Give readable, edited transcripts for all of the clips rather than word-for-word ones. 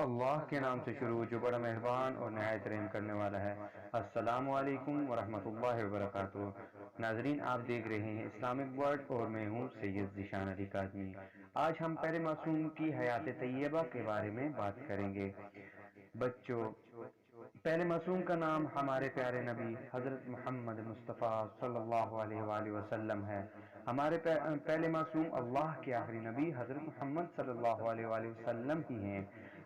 اللہ کے نام سے شروع جو بڑا مہربان اور نہایت رحم کرنے والا ہے۔ السلام علیکم ورحمۃ اللہ وبرکاتہ۔ ناظرین، آپ دیکھ رہے ہیں اسلامک ورلڈ اور میں ہوں سید ذیشان علی کاظمی۔ آج ہم پہلے معصوم کی حیات طیبہ کے بارے میں بات کریں گے۔ بچوں، پہلے معصوم کا نام ہمارے پیارے نبی حضرت محمد مصطفیٰ صلی اللہ علیہ وآلہ وسلم ہے۔ ہمارے پہلے معصوم اللہ کے آخری نبی حضرت محمد صلی اللہ علیہ وآلہ وسلم ہی ہیں۔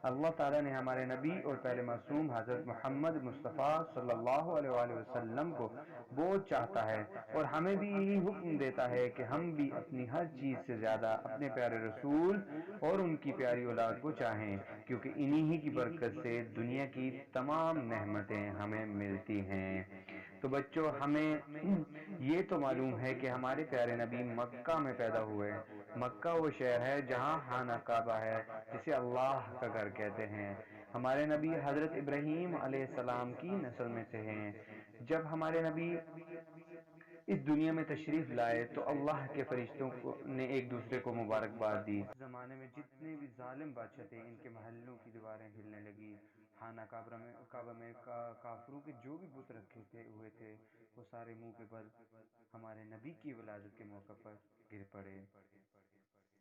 اللہ تعالیٰ نے ہمارے نبی اور پہلے معصوم حضرت محمد مصطفیٰ صلی اللہ علیہ وآلہ وسلم کو بہت چاہتا ہے، اور ہمیں بھی یہی حکم دیتا ہے کہ ہم بھی اپنی ہر چیز سے زیادہ اپنے پیارے رسول اور ان کی پیاری اولاد کو چاہیں، کیونکہ انہی ہی کی برکت سے دنیا کی تمام نعمتیں ہمیں ملتی ہیں۔ تو بچوں، ہمیں یہ تو معلوم ہے کہ ہمارے پیارے نبی مکہ میں پیدا ہوئے۔ مکہ وہ شہر ہے جہاں خانہ کعبہ ہے، جسے اللہ کا گھر کہتے ہیں۔ ہمارے نبی حضرت ابراہیم علیہ السلام کی نسل میں سے ہیں۔ جب ہمارے نبی اس دنیا میں تشریف لائے تو اللہ کے فرشتوں نے ایک دوسرے کو مبارکباد دی۔ اس زمانے میں جتنے بھی ظالم بادشاہ تھے، ان کے محلوں کی دیواریں ہلنے لگی۔ خانہ کعبہ میں کافروں کے جو بھی بت رکھے ہوئے تھے، وہ سارے منہ کے بل ہمارے نبی کی ولادت کے موقع پر گر پڑے۔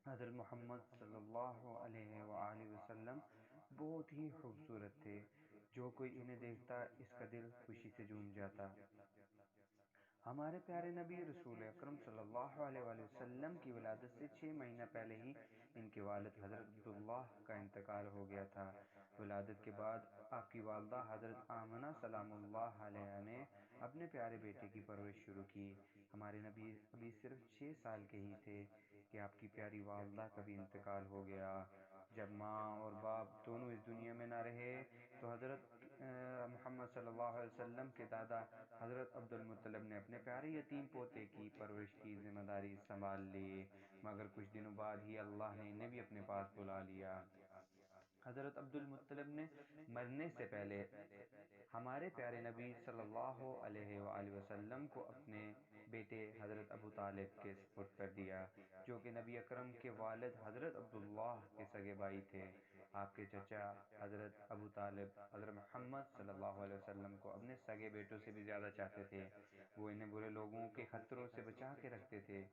حضرت محمد صلی اللہ علیہ وآلہ وسلم بہت ہی خوبصورت تھے۔ جو کوئی انہیں دیکھتا اس کا دل خوشی سے جھوم جاتا۔ ہمارے پیارے نبی رسول اکرم صلی اللہ علیہ وآلہ وسلم کی ولادت سے 6 مہینہ پہلے ہی ان کے والد حضرت عبداللہ کا انتقال ہو گیا تھا۔ ولادت کے بعد آپ کی والدہ حضرت آمنہ سلام اللہ علیہا نے اپنے پیارے بیٹے کی پرورش شروع کی۔ ہمارے نبی ابھی صرف 6 سال کے ہی تھے کہ آپ کی پیاری والدہ کا بھی انتقال ہو گیا۔ جب ماں اور باپ دونوں اس دنیا میں نہ رہے تو حضرت محمد صلی اللہ علیہ وسلم کے دادا حضرت عبد المطلب نے اپنے پیارے یتیم پوتے کی پرورش کی ذمہ داری سنبھال لی، مگر کچھ دنوں بعد ہی اللہ نے انہیں بھی اپنے پاس بلا لیا۔ حضرت عبد المطلب نے مرنے سے پہلے ہمارے پیارے نبی صلی اللہ علیہ وآلہ وسلم کو اپنے بیٹے حضرت ابو طالب کے سپرد کر دیا، جو کہ نبی اکرم کے والد حضرت عبداللہ کے سگے بھائی تھے۔ آپ کے چچا حضرت ابو طالب حضرت محمد صلی اللہ علیہ وسلم کو اپنے سگے بیٹوں سے بھی زیادہ چاہتے تھے۔ وہ انہیں برے لوگوں کے خطروں سے بچا کے رکھتے تھے۔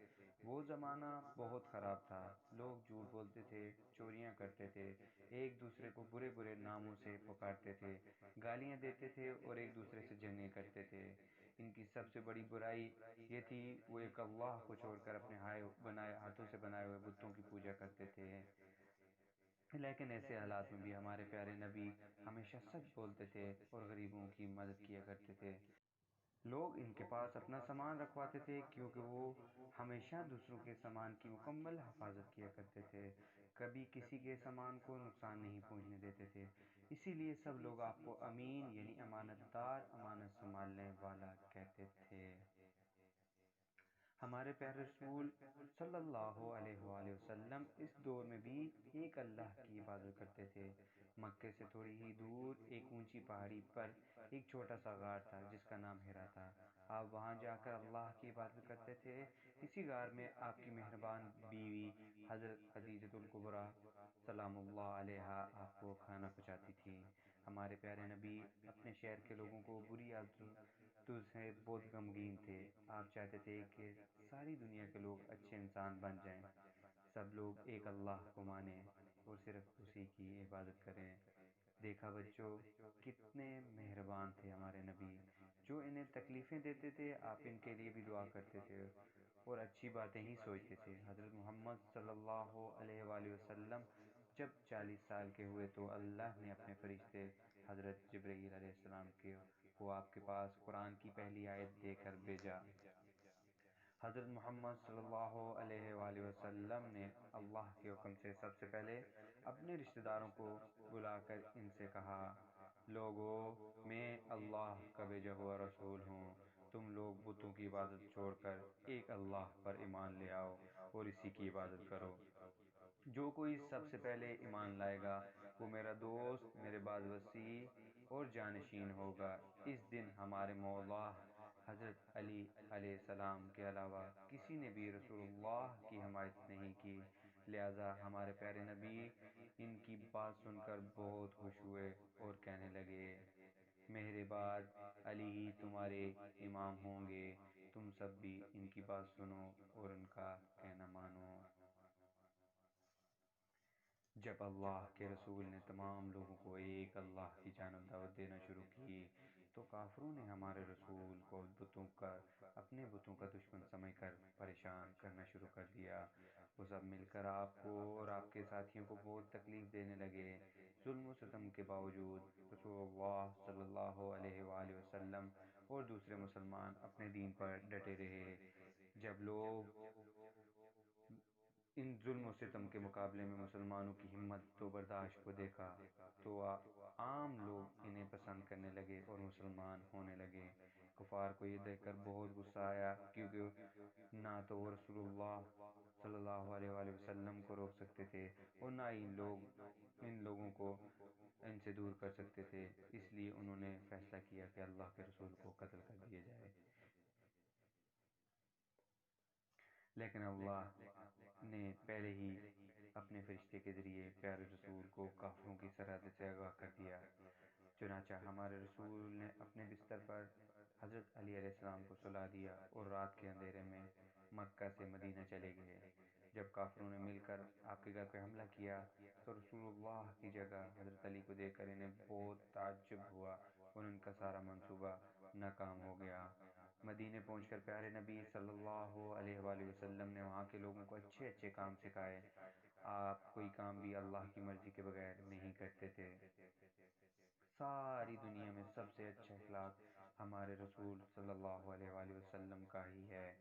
وہ زمانہ بہت خراب تھا، لوگ جھوٹ بولتے تھے، چوریاں کرتے تھے، ایک دوسرے کو برے برے ناموں سے پکارتے تھے، گالیاں دیتے تھے اور ایک دوسرے سے جنگیں کرتے تھے۔ ان کی سب سے بڑی برائی یہ تھی، وہ ایک اللہ کو چھوڑ کر اپنے ہاتھوں سے بنائے ہوئے بتوں کی پوجا کرتے تھے۔ لیکن ایسے حالات میں بھی ہمارے پیارے نبی ہمیشہ سچ بولتے تھے اور غریبوں کی مدد کیا کرتے تھے۔ لوگ ان کے پاس اپنا سامان رکھواتے تھے کیونکہ وہ ہمیشہ دوسروں کے سامان کی مکمل حفاظت کیا کرتے تھے، کبھی کسی کے سامان کو نقصان نہیں پہنچنے دیتے تھے۔ اسی لیے سب لوگ آپ کو امین یعنی امانت دار، امانت سنبھالنے والا کہتے تھے۔ ہمارے پیارے رسول صلی اللہ علیہ وآلہ وسلم اس دور میں بھی ایک اللہ کی عبادت کرتے تھے۔ مکے سے تھوڑی ہی دور ایک اونچی پہاڑی پر ایک چھوٹا سا غار تھا جس کا نام ہرا تھا۔ آپ وہاں جا کر اللہ کی عبادت کرتے تھے۔ اسی غار میں آپ کی مہربان بیوی حضرت خدیجۃ الکبریٰ سلام اللہ علیہا آپ کو کھانا پہنچاتی تھی۔ ہمارے پیارے نبی اپنے شہر کے لوگوں کو بری عادتوں سے بہت غمگین تھے۔ آپ چاہتے تھے کہ ساری دنیا کے لوگ اچھے انسان بن جائیں، سب لوگ ایک اللہ کو مانیں اور صرف اسی کی عبادت کریں۔ دیکھا بچوں، کتنے مہربان تھے ہمارے نبی، جو انہیں تکلیفیں دیتے تھے آپ ان کے لیے بھی دعا کرتے تھے اور اچھی باتیں ہی سوچتے تھے۔ حضرت محمد صلی اللہ علیہ وآلہ وسلم جب 40 سال کے ہوئے تو اللہ نے اپنے فرشتے حضرت جبرائیل علیہ السلام کو آپ کے پاس قرآن کی پہلی آیت دے کر بھیجا۔ حضرت محمد صلی اللہ علیہ وآلہ وسلم نے اللہ کے حکم سے سب سے پہلے اپنے رشتہ داروں کو بلا کر ان سے کہا، لوگو، میں اللہ کا بھیجا ہوا رسول ہوں، تم لوگ بتوں کی عبادت چھوڑ کر ایک اللہ پر ایمان لے آؤ اور اسی کی عبادت کرو۔ جو کوئی سب سے پہلے ایمان لائے گا وہ میرا دوست، میرے بعد وسیع اور جانشین ہوگا۔ اس دن ہمارے مولا حضرت علی علیہ السلام کے علاوہ کسی نے بھی رسول اللہ کی حمایت نہیں کی، لہٰذا ہمارے پیارے نبی ان کی بات سن کر بہت خوش ہوئے اور کہنے لگے میرے بعد علی ہی تمہارے امام ہوں گے، تم سب بھی ان کی بات سنو اور ان کا کہنا مانو۔ جب اللہ کے رسول نے تمام لوگوں کو ایک اللہ کی جانب دعوت دینا شروع کی تو کافروں نے ہمارے رسول کو اپنے بتوں کا دشمن سمجھ کر پریشان کرنا شروع کر دیا۔ وہ سب مل کر آپ کو اور آپ کے ساتھیوں کو بہت تکلیف دینے لگے۔ ظلم و ستم کے باوجود رسول اللہ صلی اللہ علیہ وآلہ وسلم اور دوسرے مسلمان اپنے دین پر ڈٹے رہے۔ جب لوگ ان ظلم و ستم کے مقابلے میں مسلمانوں کی ہمت و برداشت کو دیکھا تو عام لوگ انہیں پسند کرنے لگے اور مسلمان ہونے لگے۔ کفار کو یہ دیکھ کر بہت غصہ آیا، کیونکہ نہ تو وہ رسول اللہ صلی اللہ علیہ وآلہ وسلم کو روک سکتے تھے اور نہ ہی ان لوگوں کو ان سے دور کر سکتے تھے۔ اس لیے انہوں نے فیصلہ کیا کہ اللہ کے رسول کو قتل کر دیا جائے۔ لیکن اللہ نے پہلے ہی اپنے فرشتے کے ذریعے پیارے رسول کو کافروں کی سرحد سے آگاہ کر دیا۔ چنانچہ ہمارے رسول نے اپنے بستر پر حضرت علی علیہ السلام کو سلا دیا اور رات کے اندھیرے میں مکہ سے مدینہ چلے گئے۔ جب کافروں نے مل کر آپ کے گھر پہ حملہ کیا تو رسول اللہ کی جگہ حضرت علی کو دیکھ کر انہیں بہت تعجب ہوا اور ان کا سارا منصوبہ ناکام ہو گیا۔ مدینے پہنچ کر پیارے نبی صلی اللہ علیہ وآلہ وسلم نے وہاں کے لوگوں کو اچھے اچھے کام سکھائے۔ آپ کوئی کام بھی اللہ کی مرضی کے بغیر نہیں کرتے تھے۔ ساری دنیا میں سب سے اچھا اخلاق ہمارے رسول صلی اللہ علیہ وآلہ وسلم کا ہی ہے۔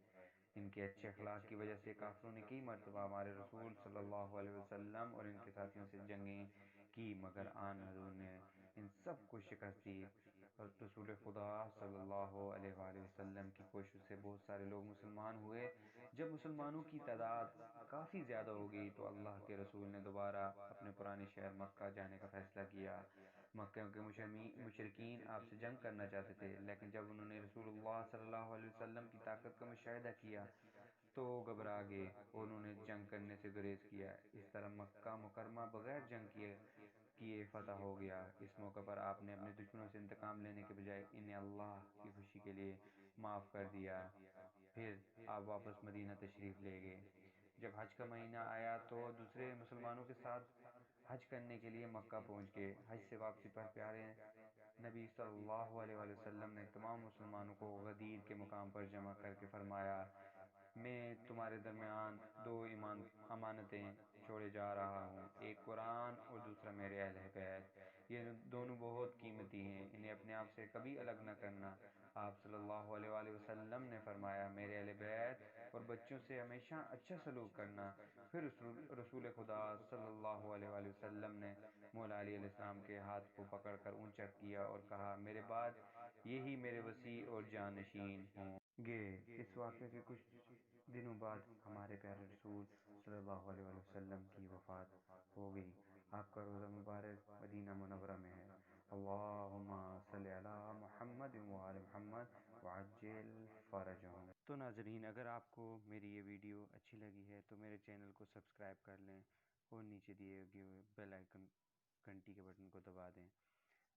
ان کے اچھے اخلاق کی وجہ سے کافروں نے کئی مرتبہ ہمارے رسول صلی اللہ علیہ وسلم اور ان کے ساتھیوں سے جنگیں کی، مگر آن حضور نے ان سب کو شکست دی۔ رسول خدا صلی اللہ علیہ وآلہ وسلم کی کوشش سے بہت سارے لوگ مسلمان ہوئے۔ جب مسلمانوں کی تعداد کافی زیادہ ہو گئی تو اللہ کے رسول نے دوبارہ اپنے پرانے شہر مکہ جانے کا فیصلہ کیا۔ مکہ کے مشرکین آپ سے جنگ کرنا چاہتے تھے، لیکن جب انہوں نے رسول اللہ صلی اللہ علیہ وسلم کی طاقت کا مشاہدہ کیا تو گھبرا گئے اور انہوں نے جنگ کرنے سے گریز کیا۔ اس طرح مکہ مکرمہ بغیر جنگ کیے فتح ہو گیا۔ اس موقع پر آپ نے اپنے دشمنوں سے انتقام لینے کے بجائے انہیں اللہ کی خوشی کے لیے معاف کر دیا۔ پھر آپ واپس مدینہ تشریف لے گئے۔ جب حج کا مہینہ آیا تو دوسرے مسلمانوں کے ساتھ حج کرنے کے لیے مکہ پہنچ گئے۔ حج سے واپسی پر پیارے نبی صلی اللہ علیہ وآلہ وسلم نے تمام مسلمانوں کو غدیر کے مقام پر جمع کر کے فرمایا، میں تمہارے درمیان دو امانتیں چھوڑے جا رہا ہوں، ایک قرآن اور دوسرا میرے اہل بیت۔ یہ دونوں بہت قیمتی ہیں، انہیں اپنے آپ سے کبھی الگ نہ کرنا۔ آپ صلی اللہ علیہ وآلہ وسلم نے فرمایا، میرے اہل بیت اور بچوں سے ہمیشہ اچھا سلوک کرنا۔ پھر رسول خدا صلی اللہ علیہ وآلہ وسلم نے مولا علی علیہ السلام کے ہاتھ کو پکڑ کر اونچا کیا اور کہا، میرے بعد یہی میرے وصی اور جانشین ہوں گے۔ اس واقعے کے کچھ دنوں بعد ہمارے پیارے رسول صلی اللہ علیہ وآلہ وسلم کی وفات ہو گئی۔ آپ کا روضہ مبارک مدینہ منورہ میں ہے۔ اللہم صلی علی محمد وآل محمد وعجل فرجہم۔ تو ناظرین، اگر آپ کو میری یہ ویڈیو اچھی لگی ہے تو میرے چینل کو سبسکرائب کر لیں اور نیچے دیے ہوئے بیل آئیکن گھنٹی کے بٹن کو دبا دیں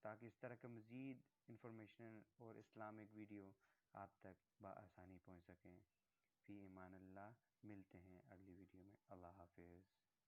تاکہ اس طرح کا مزید انفارمیشن اور اسلامک ویڈیو آپ تک بآسانی پہنچ سکیں۔ فی امان اللہ، ملتے ہیں اگلی ویڈیو میں۔ اللہ حافظ۔